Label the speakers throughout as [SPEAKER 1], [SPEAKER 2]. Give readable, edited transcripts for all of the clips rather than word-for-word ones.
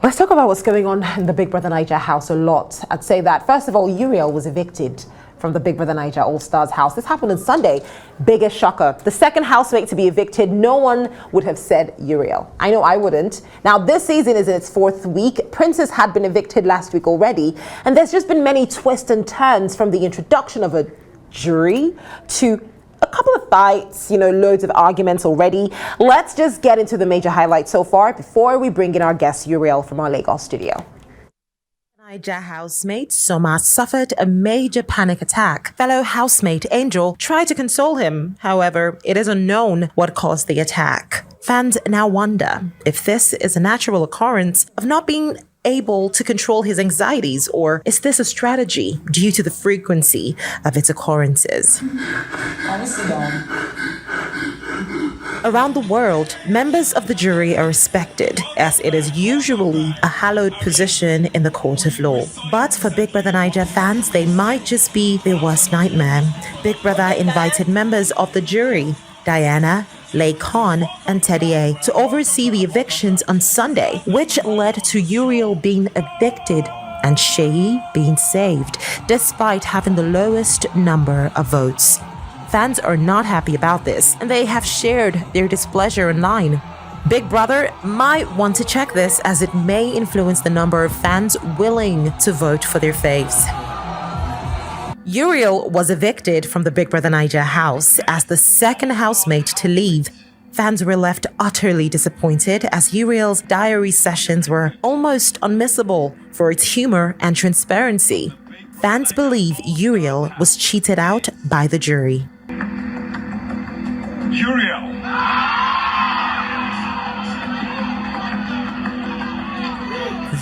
[SPEAKER 1] Let's talk about what's going on in the Big Brother Naija house a lot. I'd say that, first of all, Uriel was evicted from the Big Brother Naija All-Stars house. This happened on Sunday. Biggest shocker. The second housemate to be evicted. No one would have said Uriel. I know I wouldn't. Now, this season is in its fourth week. Princess had been evicted last week already. And there's just been many twists and turns, from the introduction of a jury to a couple of fights, loads of arguments already. Let's just get into the major highlights so far before we bring in our guest Uriel from our Lagos studio.
[SPEAKER 2] Naija housemate Soma suffered a major panic attack. Fellow housemate Angel tried to console him. However, it is unknown what caused the attack. Fans now wonder if this is a natural occurrence of not being able to control his anxieties, or is this a strategy due to the frequency of its occurrences? Around the world, members of the jury are respected, as it is usually a hallowed position in the court of law. But for Big Brother Naija fans, they might just be their worst nightmare. Big Brother invited members of the jury, Diana, Lay Khan, and Teddy A, to oversee the evictions on Sunday, which led to Uriel being evicted and Sheyi being saved, despite having the lowest number of votes. Fans are not happy about this, and they have shared their displeasure online. Big Brother might want to check this, as it may influence the number of fans willing to vote for their faves. Uriel was evicted from the Big Brother Naija house as the second housemate to leave. Fans were left utterly disappointed, as Uriel's diary sessions were almost unmissable for its humor and transparency. Fans believe Uriel was cheated out by the jury.
[SPEAKER 3] Uriel!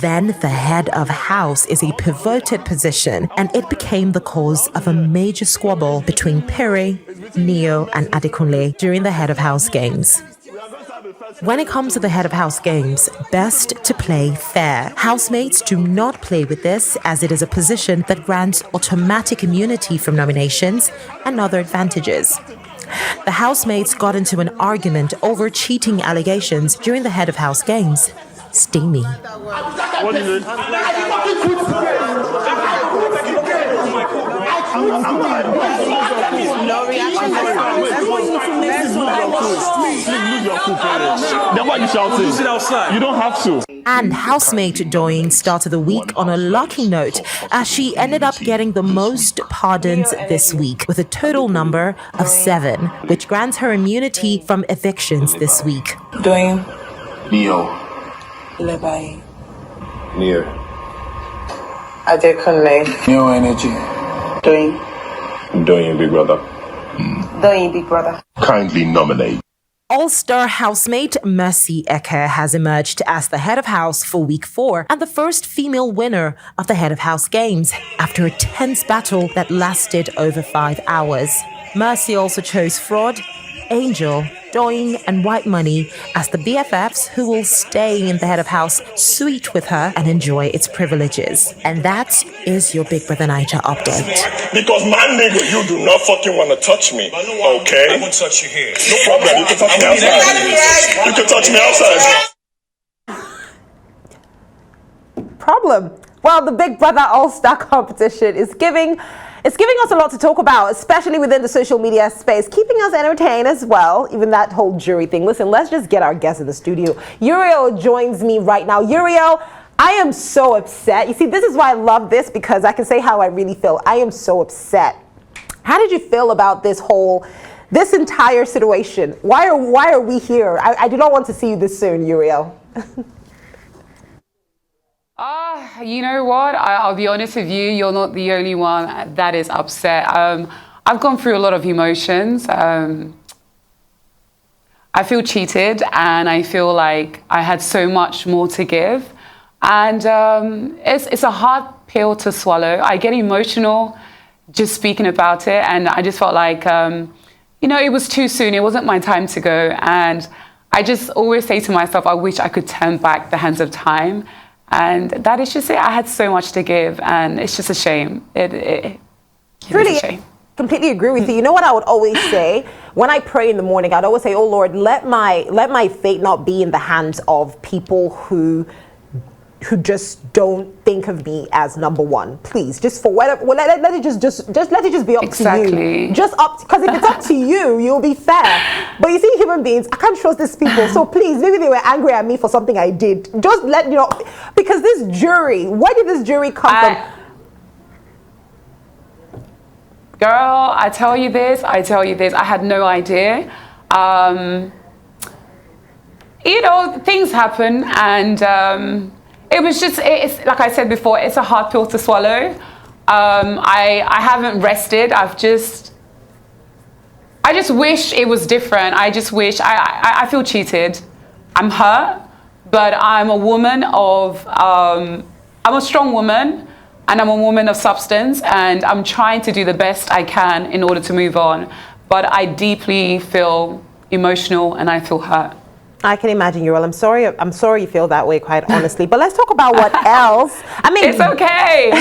[SPEAKER 2] Then the head of house is a pivoted position, and it became the cause of a major squabble between Pere, Neo, and Adekunle during the head of house games. When it comes to the head of house games, best to play fair. Housemates do not play with this, as it is a position that grants automatic immunity from nominations and other advantages. The housemates got into an argument over cheating allegations during the head of house games. Steamy.
[SPEAKER 3] What is it?
[SPEAKER 4] No reaction.
[SPEAKER 3] Then why you shouting? Sit outside. You don't have to.
[SPEAKER 2] And housemate Doying started the week on a lucky note, as she ended up getting the most pardons this week, with a total number of 7, which grants her immunity from evictions this week.
[SPEAKER 4] Doing.
[SPEAKER 5] Neo.
[SPEAKER 4] Lebai.
[SPEAKER 5] Neo.
[SPEAKER 4] Adekunle.
[SPEAKER 5] Neo energy.
[SPEAKER 4] Doing.
[SPEAKER 5] Big Brother.
[SPEAKER 4] Doing Big Brother.
[SPEAKER 5] Kindly nominate.
[SPEAKER 2] All-star housemate Mercy Eke has emerged as the head of house for week 4 and the first female winner of the head of house games, after a tense battle that lasted over 5 hours. Mercy also chose Fraud, Angel, Doying, and White Money as the BFFs who will stay in the head of house suite with her and enjoy its privileges. And that is your Big Brother Naija update.
[SPEAKER 6] Because my nigga, you do not fucking want to touch me. Okay?
[SPEAKER 3] I won't touch you here.
[SPEAKER 6] No problem. You can touch me outside. You can touch me outside.
[SPEAKER 1] Problem. Well, the Big Brother All-Star competition is giving us a lot to talk about, especially within the social media space, keeping us entertained as well, even that whole jury thing. Listen, let's just get our guest in the studio. Uriel joins me right now. Uriel, I am so upset. You see, this is why I love this, because I can say how I really feel. I am so upset. How did you feel about this entire situation? Why are we here? I do not want to see you this soon, Uriel.
[SPEAKER 7] You know what? I'll be honest with you. You're not the only one that is upset. I've gone through a lot of emotions. I feel cheated, and I feel like I had so much more to give. And it's a hard pill to swallow. I get emotional just speaking about it, and I just felt like, it was too soon. It wasn't my time to go. And I just always say to myself, I wish I could turn back the hands of time. And that is just it. I had so much to give, and it's just a shame. It really is a shame.
[SPEAKER 1] Completely agree with you. You know what I would always say? When I pray in the morning, I'd always say, oh Lord, let my fate not be in the hands of people who who just don't think of me as number one. Please, just for whatever, let it just let it just be up to you. Just up, because if it's up to you, you'll be fair. But you see, human beings, I can't trust these people. So please, maybe they were angry at me for something I did. Just let you know, because this jury, where did this jury come from?
[SPEAKER 7] Girl, I tell you this. I had no idea. You know, things happen, and it was just, it's like I said before, it's a hard pill to swallow. I haven't rested. I just wish it was different. I just wish, I feel cheated. I'm hurt, but I'm a woman of, I'm a strong woman, and I'm a woman of substance, and I'm trying to do the best I can in order to move on. But I deeply feel emotional, and I feel hurt.
[SPEAKER 1] I can imagine, Uriel. I'm sorry you feel that way, quite honestly. But let's talk about what else. I mean,
[SPEAKER 7] it's okay.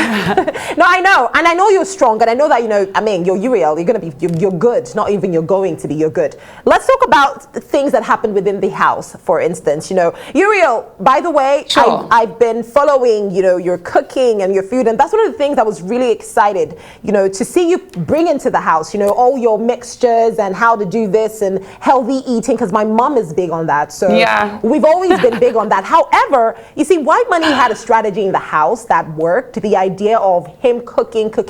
[SPEAKER 1] No, I know, and I know you're strong, and I know that, you know, I mean, you're Uriel. You're gonna be, you're good. Not even you're going to be. You're good. Let's talk about the things that happened within the house. For instance, you know, Uriel. By the way,
[SPEAKER 7] sure.
[SPEAKER 1] I've been following, you know, your cooking and your food, and that's one of the things I was really excited, you know, to see you bring into the house. You know, all your mixtures and how to do this and healthy eating, because my mom is big on that. So
[SPEAKER 7] yeah,
[SPEAKER 1] we've always been big on that. However, you see, White Money had a strategy in the house that worked. The idea of him cooking. But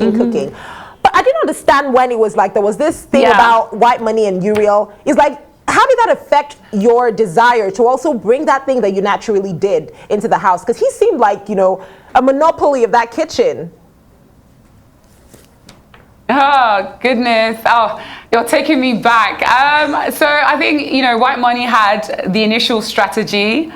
[SPEAKER 1] I didn't understand when it was like there was this thing about White Money and Uriel. It's like, how did that affect your desire to also bring that thing that you naturally did into the house? Because he seemed like, you know, a monopoly of that kitchen.
[SPEAKER 7] Oh, goodness. Oh, you're taking me back. So I think, you know, White Money had the initial strategy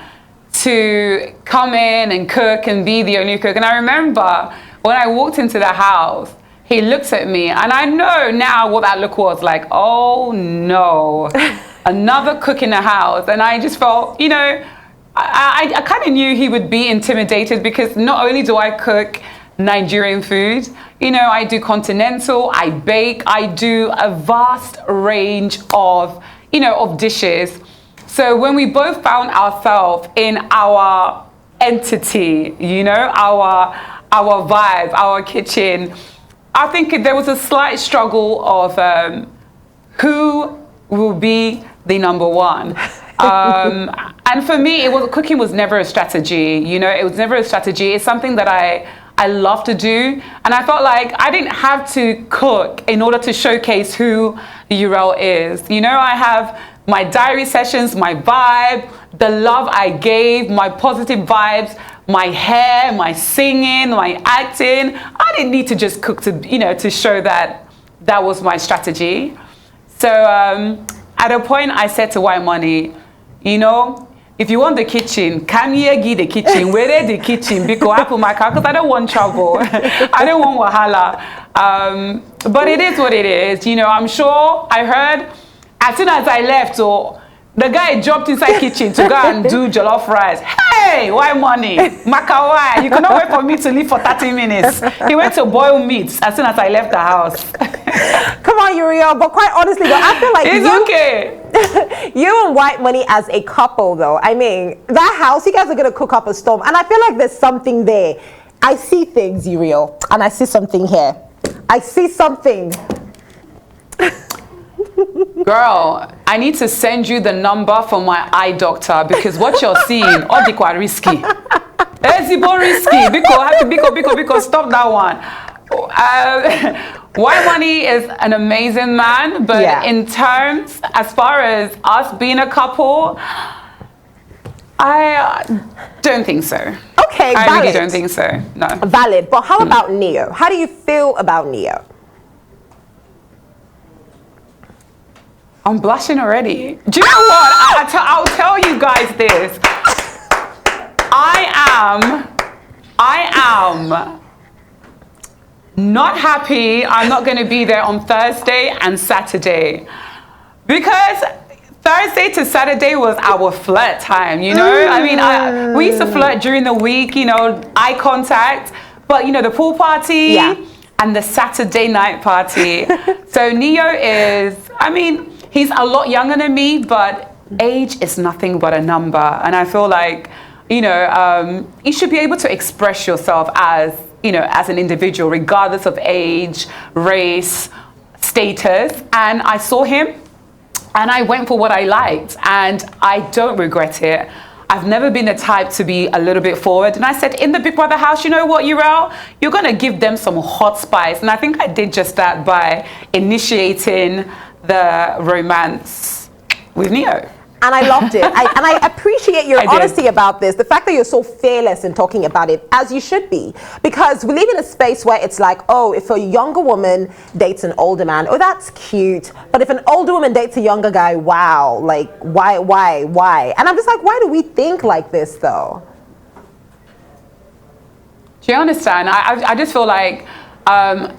[SPEAKER 7] to come in and cook and be the only cook. And I remember when I walked into the house, he looked at me, and I know now what that look was like. Oh, no. Another cook in the house. And I just felt, you know, I kind of knew he would be intimidated, because not only do I cook Nigerian food, you know, I do continental, I bake, I do a vast range of, you know, of dishes. So when we both found ourselves in our entity, you know, our vibe, our kitchen, I think there was a slight struggle of who will be the number one. And for me, cooking was never a strategy, you know, it was never a strategy. It's something that I love to do, and I felt like I didn't have to cook in order to showcase who Uriel is. You know, I have my diary sessions, my vibe, the love I gave, my positive vibes, my hair, my singing, my acting. I didn't need to just cook to, you know, to show that that was my strategy. So at a point I said to White Money, you know, if you want the kitchen, come here, give the kitchen. Where is the kitchen? Because I put my car, because I don't want trouble. I don't want wahala. But it is what it is. You know, I'm sure I heard as soon as I left, so the guy jumped inside kitchen to go and do jollof rice. Hey, White Money? Makawai, you cannot wait for me to leave for 30 minutes. He went to boil meat as soon as I left the house.
[SPEAKER 1] Come on, Uriel, but quite honestly, though, I feel like
[SPEAKER 7] it's okay.
[SPEAKER 1] You and White Money as a couple, though, I mean, that house, you guys are going to cook up a storm. And I feel like there's something there. I see things, Uriel, and I see something here. I see something.
[SPEAKER 7] Girl, I need to send you the number for my eye doctor, because what you're seeing, all the quite risky. It's risky. Because stop that one. White Money is an amazing man, but in terms, as far as us being a couple, I don't think so.
[SPEAKER 1] Okay,
[SPEAKER 7] I
[SPEAKER 1] valid.
[SPEAKER 7] really don't think so, no.
[SPEAKER 1] Valid, but how about Neo? How do you feel about Neo?
[SPEAKER 7] I'm blushing already. Do you know what? I'll tell you guys this. I am not happy. I'm not going to be there on Thursday and Saturday, because Thursday to Saturday was our flirt time, you know? I mean, we used to flirt during the week, you know, eye contact, but, you know, the pool party and the Saturday night party. So Neo is, I mean, he's a lot younger than me, but age is nothing but a number. And I feel like you should be able to express yourself as, as an individual, regardless of age, race, status. And I saw him and I went for what I liked, and I don't regret it. I've never been the type to be a little bit forward. And I said, in the Big Brother house, you know what, Uriel? You're going to give them some hot spice. And I think I did just that by initiating the romance with Neo.
[SPEAKER 1] And I loved it. And I appreciate your honesty about this. The fact that you're so fearless in talking about it, as you should be. Because we live in a space where it's like, oh, if a younger woman dates an older man, oh, that's cute. But if an older woman dates a younger guy, wow, like, why? And I'm just like, why do we think like this, though?
[SPEAKER 7] Do you understand? I just feel like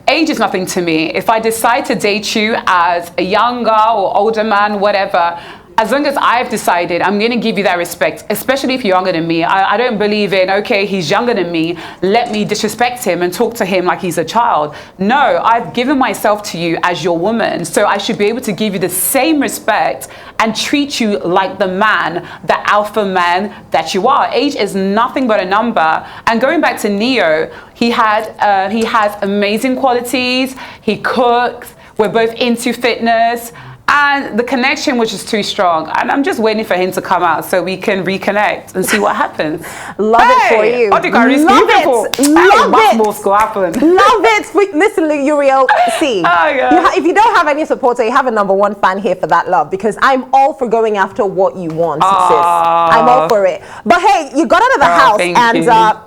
[SPEAKER 7] age is nothing to me. If I decide to date you as a younger or older man, whatever, as long as I've decided, I'm going to give you that respect, especially if you're younger than me. I don't believe in, okay, he's younger than me, let me disrespect him and talk to him like he's a child. No, I've given myself to you as your woman, so I should be able to give you the same respect and treat you like the man, the alpha man that you are. Age is nothing but a number. And going back to Neo, he has amazing qualities, he cooks, we're both into fitness, and the connection was just too strong. And I'm just waiting for him to come out so we can reconnect and see what happens.
[SPEAKER 1] Love it for you.
[SPEAKER 7] Love it.
[SPEAKER 1] Love it. Listen, Uriel, see, if you don't have any supporter, you have a #1 fan here for that love, because I'm all for going after what you want, sis. I'm all for it. But hey, you got out of the house and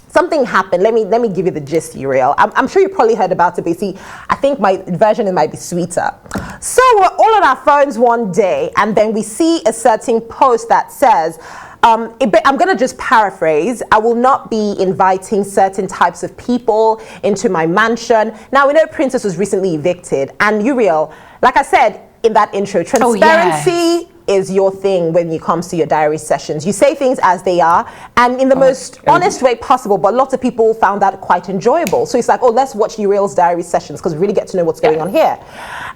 [SPEAKER 1] something happened. Let me give you the gist, Uriel. I'm sure you probably heard about it, but see, I think my version might be sweeter. So we're all on our phones one day, and then we see a certain post that says, I'm going to just paraphrase, I will not be inviting certain types of people into my mansion. Now, we know Princess was recently evicted, and Uriel, like I said in that intro, transparency is your thing when it comes to your diary sessions. You say things as they are and in the most honest way possible, but lots of people found that quite enjoyable. So it's like, oh, let's watch Uriel's diary sessions because we really get to know what's going on here.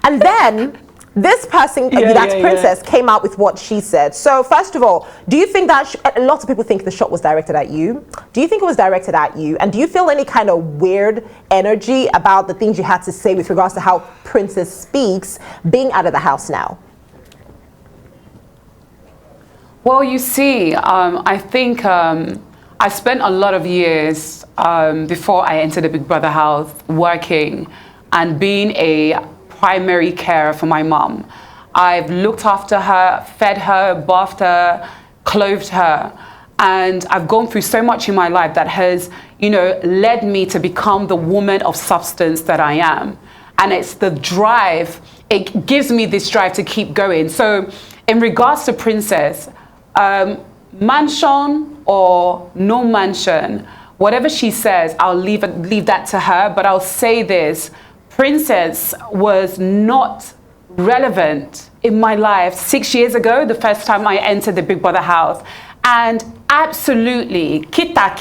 [SPEAKER 1] And then this person, that's Princess, came out with what she said. So first of all, do you think that, lots of people think the shot was directed at you. Do you think it was directed at you? And do you feel any kind of weird energy about the things you had to say with regards to how Princess speaks being out of the house now?
[SPEAKER 7] Well, you see, I think I spent a lot of years before I entered the Big Brother house working and being a primary carer for my mom. I've looked after her, fed her, bathed her, clothed her. And I've gone through so much in my life that has, led me to become the woman of substance that I am. And it's the drive, it gives me this drive to keep going. So in regards to Princess, mansion or no mansion, whatever she says, I'll leave that to her. But I'll say this, Princess was not relevant in my life 6 years ago, the first time I entered the Big Brother house. And absolutely, kita,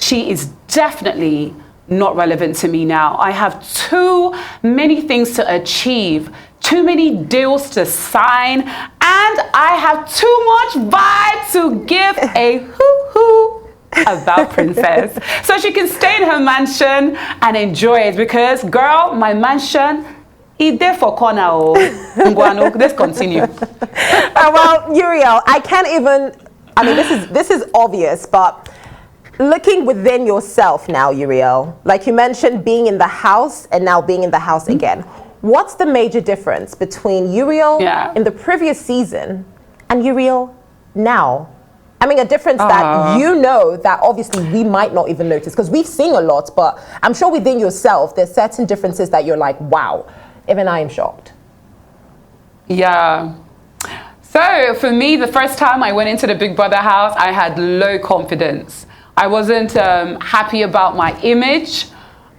[SPEAKER 7] she is definitely not relevant to me now. I have too many things to achieve, too many deals to sign, and I have too much vibe to give a hoo-hoo about Princess. So she can stay in her mansion and enjoy it, because, girl, my mansion, it's there for corner. Let's continue.
[SPEAKER 1] Well, Uriel, I can't even, this is obvious, but looking within yourself now, Uriel, like you mentioned, being in the house and now being in the house again. What's the major difference between Uriel in the previous season and Uriel now? A difference that that obviously we might not even notice, because we've seen a lot, but I'm sure within yourself, there's certain differences that you're like, wow, even I am shocked.
[SPEAKER 7] Yeah. So for me, the first time I went into the Big Brother house, I had low confidence. I wasn't happy about my image.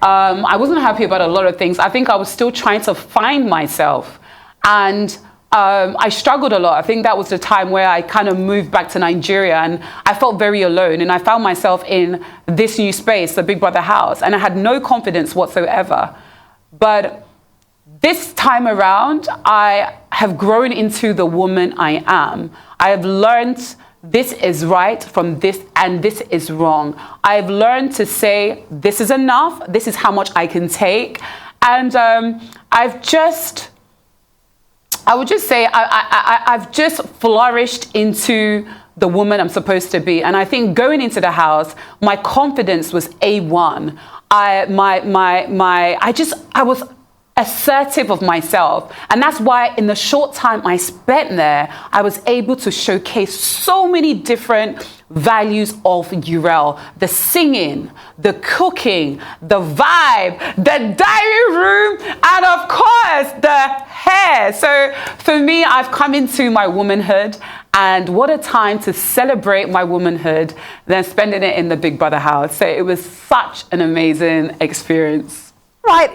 [SPEAKER 7] I wasn't happy about a lot of things. I think I was still trying to find myself. And I struggled a lot. I think that was the time where I kind of moved back to Nigeria, and I felt very alone. And I found myself in this new space, the Big Brother house, and I had no confidence whatsoever. But this time around, I have grown into the woman I am. I have learned this is right from this and this is wrong. I've learned to say, this is enough, this is how much I can take. And I would just say, I've just flourished into the woman I'm supposed to be. And I think going into the house, my confidence was A1. I was assertive of myself, and that's why in the short time I spent there, I was able to showcase so many different values of Uriel: the singing, the cooking, the vibe, the diary room, and of course the hair. So for me, I've come into my womanhood, and what a time to celebrate my womanhood than spending it in the Big Brother house. So it was such an amazing experience.
[SPEAKER 1] Right,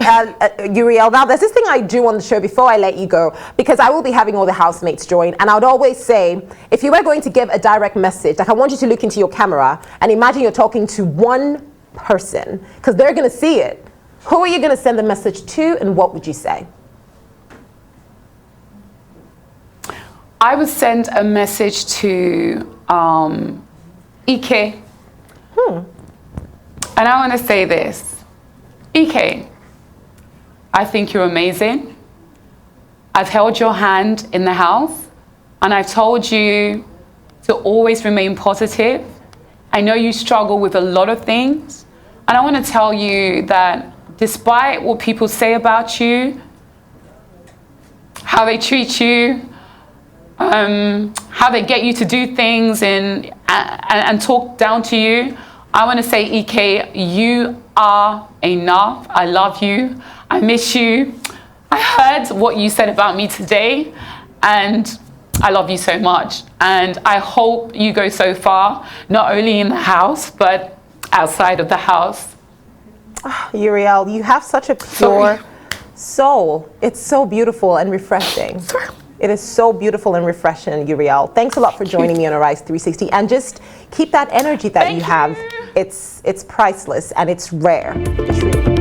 [SPEAKER 1] Uriel, now there's this thing I do on the show before I let you go, because I will be having all the housemates join, and I would always say, if you were going to give a direct message, like I want you to look into your camera and imagine you're talking to one person, because they're going to see it. Who are you going to send the message to, and what would you say?
[SPEAKER 7] I would send a message to Ike. And I want to say this. Ike, I think you're amazing. I've held your hand in the house, and I've told you to always remain positive. I know you struggle with a lot of things, and I want to tell you that despite what people say about you, how they treat you, how they get you to do things and talk down to you, I want to say, Ike, you are enough. I love you. I miss you. I heard what you said about me today, and I love you so much. And I hope you go so far, not only in the house, but outside of the house.
[SPEAKER 1] Oh, Uriel, you have such a pure soul. It's so beautiful and refreshing. It is so beautiful and refreshing, Uriel. Thanks a lot for joining me on Arise 360. And just keep that energy that you have. It's priceless and it's rare. It's really